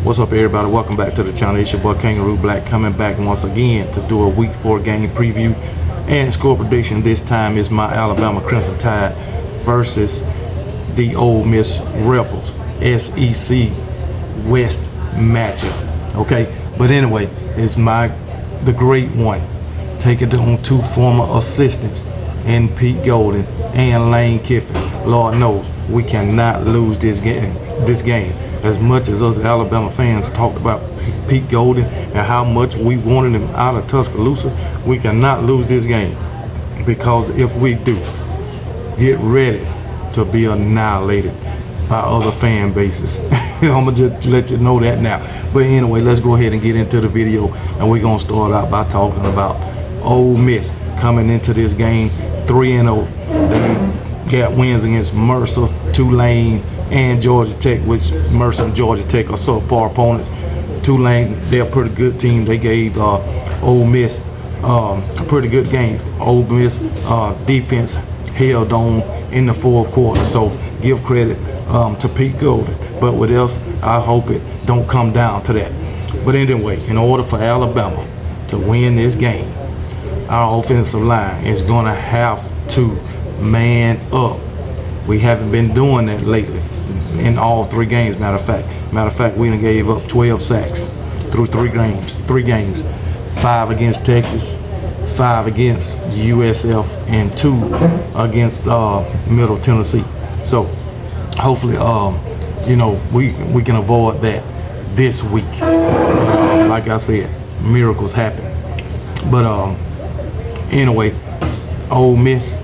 What's up, everybody? Welcome back to the channel. It's your boy Kangaroo Black, coming back once again to do a week 4 game preview and score prediction. This time is my Alabama Crimson Tide versus the Ole Miss Rebels, SEC West matchup. Okay, but anyway, it's the great one, taking it on 2 former assistants in Pete Golden and Lane Kiffin. Lord knows we cannot lose this game. As much as us Alabama fans talked about Pete Golden and how much we wanted him out of Tuscaloosa, we cannot lose this game, because if we do, get ready to be annihilated by other fan bases. I'm gonna just let you know that now. But anyway, let's go ahead and get into the video, and we're gonna start out by talking about Ole Miss coming into this game 3-0. They got wins against Mercer, Tulane, and Georgia Tech, which Mercer and Georgia Tech are subpar opponents. Tulane, they're a pretty good team. They gave Ole Miss a pretty good game. Ole Miss defense held on in the 4th quarter, so give credit to Pete Golden. But with us, I hope it don't come down to that. But anyway, in order for Alabama to win this game, our offensive line is gonna have to man up. We haven't been doing that lately in all 3 games. Matter of fact, we done gave up 12 sacks through 3 games, 5 against Texas, 5 against USF, and 2 against Middle Tennessee. So hopefully, we can avoid that this week. Like I said, miracles happen. But anyway, Ole Miss,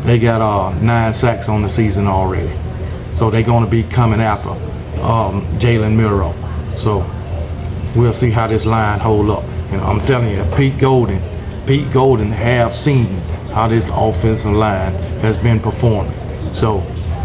they got 9 sacks on the season already. So they're going to be coming after Jalen Milroe. So we'll see how this line hold up. And I'm telling you, Pete Golden have seen how this offensive line has been performing. So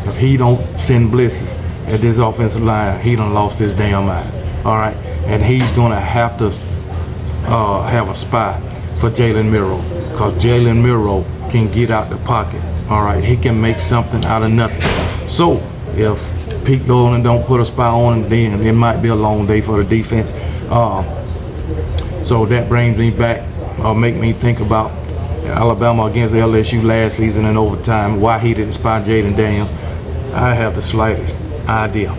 if he don't send blitzes at this offensive line, he done lost his damn mind. All right, and he's going to have to have a spy for Jalen Milroe, because Jalen Milroe can get out the pocket. All right, he can make something out of nothing. So if Pete Golden don't put a spy on him, then it might be a long day for the defense. So that brings me back, make me think about Alabama against LSU last season in overtime, why he didn't spy Jaden Daniels. I have the slightest idea.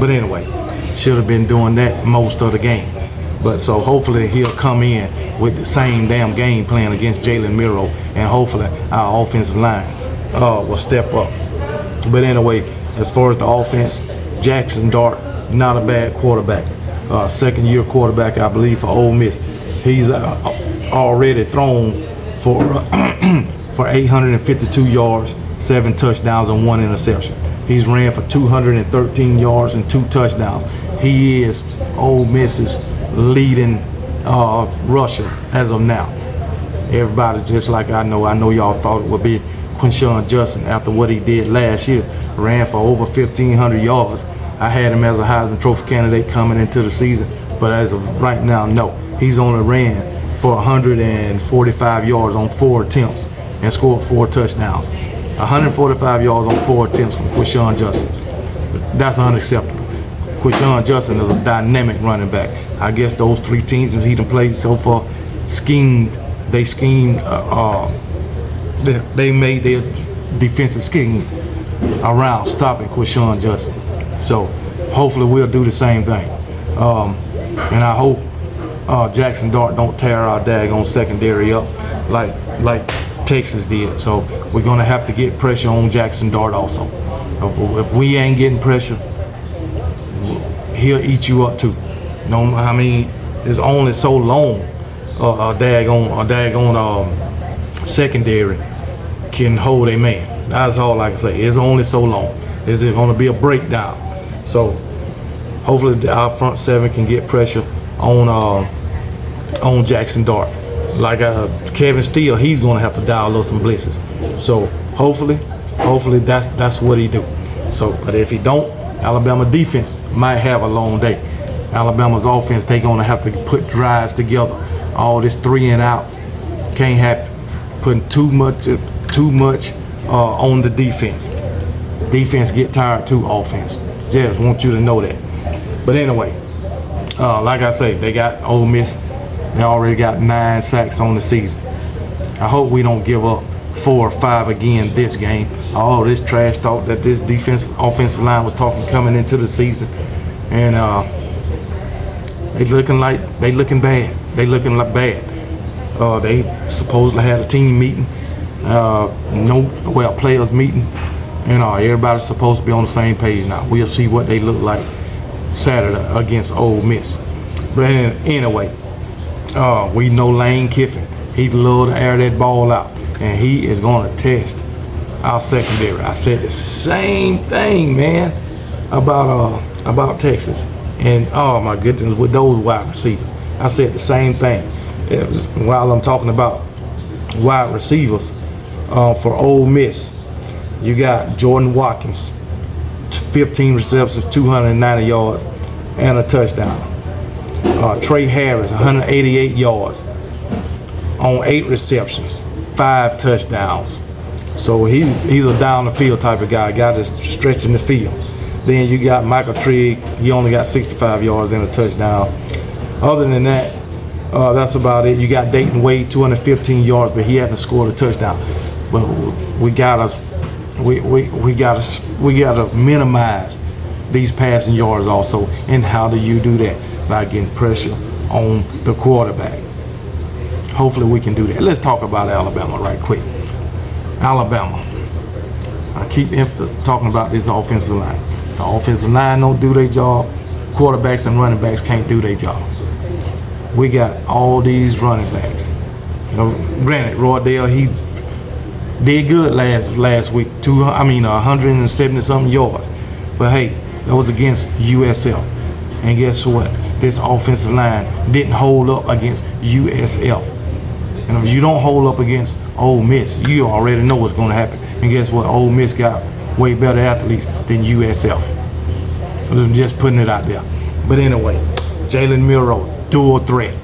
But anyway, should have been doing that most of the game. But so hopefully he'll come in with the same damn game plan against Jalen Milroe, and hopefully our offensive line will step up. But anyway, as far as the offense, Jackson Dart, not a bad quarterback. 2nd-year quarterback, I believe, for Ole Miss. He's already thrown for 852 yards, 7 touchdowns, and 1 interception. He's ran for 213 yards and 2 touchdowns. He is Ole Miss's leading rusher as of now. Everybody, just like I know y'all thought it would be Quinshon Judkins after what he did last year. Ran for over 1,500 yards. I had him as a Heisman Trophy candidate coming into the season, but as of right now, no. He's only ran for 145 yards on 4 attempts and scored 4 touchdowns. 145 yards on 4 attempts from Quinshon Judkins. That's unacceptable. Quinshon Judkins is a dynamic running back. I guess those 3 teams that he done played so far they made their defensive scheme around stopping Quinshon Judkins. So hopefully we'll do the same thing. And I hope Jackson Dart don't tear our daggone secondary up like Texas did. So we're gonna have to get pressure on Jackson Dart also. If we ain't getting pressure, he'll eat you up too. I mean, it's only so long a daggone secondary can hold a man. That's all I can say. It's only so long. It's going to be a breakdown. So hopefully our front 7 can get pressure on Jackson Dart. Like Kevin Steele, he's going to have to dial up some blitzes. So hopefully that's what he do. So, but if he don't, Alabama defense might have a long day. Alabama's offense, they gonna have to put drives together. All this 3 and out can't happen. Putting too much on the defense. Defense get tired too. Offense. Just want you to know that. But anyway, like I say, they got Ole Miss. They already got 9 sacks on the season. I hope we don't give up 4 or 5 again this game. All this trash talk that this offensive line was talking coming into the season, and they looking bad. They looking like bad. They supposedly had a team meeting, players meeting, and everybody's supposed to be on the same page now. We'll see what they look like Saturday against Ole Miss. But anyway, we know Lane Kiffin. He'd love to air that ball out, and he is going to test our secondary. I said the same thing, man, about Texas, and oh my goodness, with those wide receivers. I said the same thing. While I'm talking about wide receivers, for Ole Miss, you got Jordan Watkins, 15 receptions, 290 yards, and a touchdown. Trey Harris, 188 yards on 8 receptions, 5 touchdowns. So he's a down the field type of guy that's stretching the field. Then you got Michael Trigg. He only got 65 yards and a touchdown. Other than that, that's about it. You got Dayton Wade, 215 yards, but he hasn't scored a touchdown. But we gotta minimize these passing yards also. And how do you do that? By getting pressure on the quarterback. Hopefully we can do that. Let's talk about Alabama right quick. Alabama. I keep talking about this offensive line. The offensive line don't do their job. Quarterbacks and running backs can't do their job. We got all these running backs. Granted, Roydell, he did good last week. 170 something yards. But hey, that was against USF. And guess what? This offensive line didn't hold up against USF. And if you don't hold up against Ole Miss, you already know what's going to happen. And guess what? Ole Miss got way better athletes than USF. So I'm just putting it out there. But anyway, Jalen Milroe, dual threat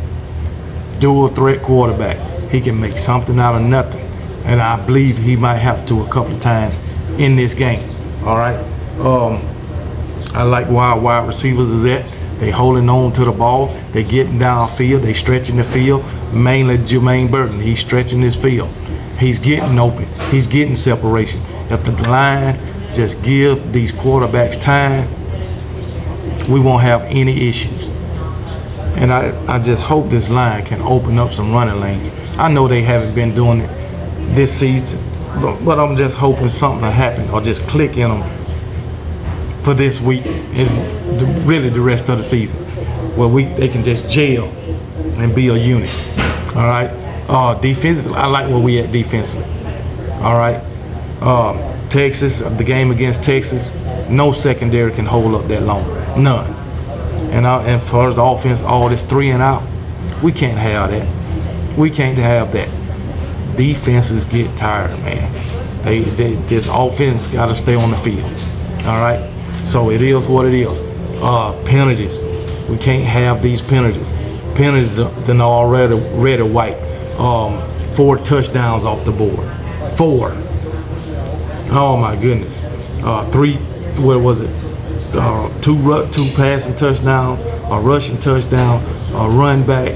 quarterback. He can make something out of nothing. And I believe he might have to a couple of times in this game. All right. I like where wide receivers is at. They holding on to the ball. They getting downfield. They stretching the field. Mainly Jermaine Burton. He's stretching his field. He's getting open. He's getting separation. If the line just give these quarterbacks time, we won't have any issues. And I just hope this line can open up some running lanes. I know they haven't been doing it this season, but I'm just hoping something will happen or just click in them for this week and really the rest of the season, where they can just gel and be a unit. All right. Defensively, I like where we at defensively. All right. Texas, the game against Texas, no secondary can hold up that long. None. And for the offense, all this 3 and out, we can't have that. We can't have that. Defenses get tired, man. This offense got to stay on the field. All right. So it is what it is. Penalties. We can't have these penalties. Penalties then already red or white. 4 touchdowns off the board. 4. Oh my goodness. 3. What was it? 2 passing touchdowns, a rushing touchdown, a run back,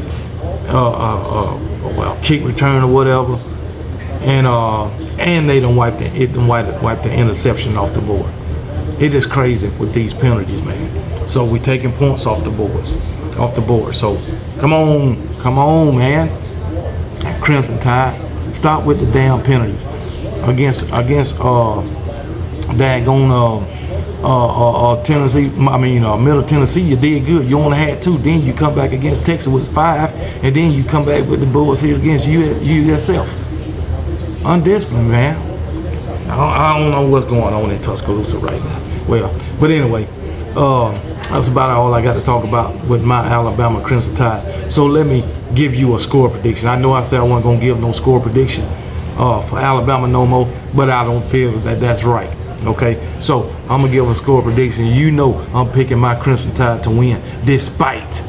kick return or whatever, and they don't wipe the interception off the board. It is crazy with these penalties, man. So we taking points off the board. So come on, man. Crimson Tide, stop with the damn penalties against Tennessee. Middle Tennessee, you did good. You only had 2. Then you come back against Texas with 5, and then you come back with the Bulls here against USF. Undisciplined, man. I don't know what's going on in Tuscaloosa right now. Well, but anyway, that's about all I got to talk about with my Alabama Crimson Tide. So let me give you a score prediction. I know I said I wasn't going to give no score prediction for Alabama no more, but I don't feel that that's right. Okay, so I'm going to give a score prediction. You know I'm picking my Crimson Tide to win despite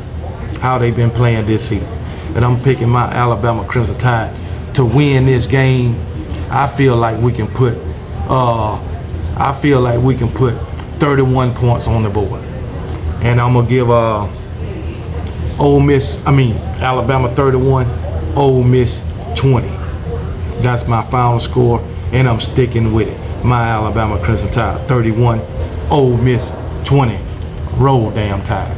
how they've been playing this season. And I'm picking my Alabama Crimson Tide to win this game. I feel like we can put 31 points on the board. and I'm gonna give Alabama 31, Ole Miss 20. That's my final score, and I'm sticking with it. My Alabama Crimson Tide 31, Ole Miss 20. Roll, damn Tide.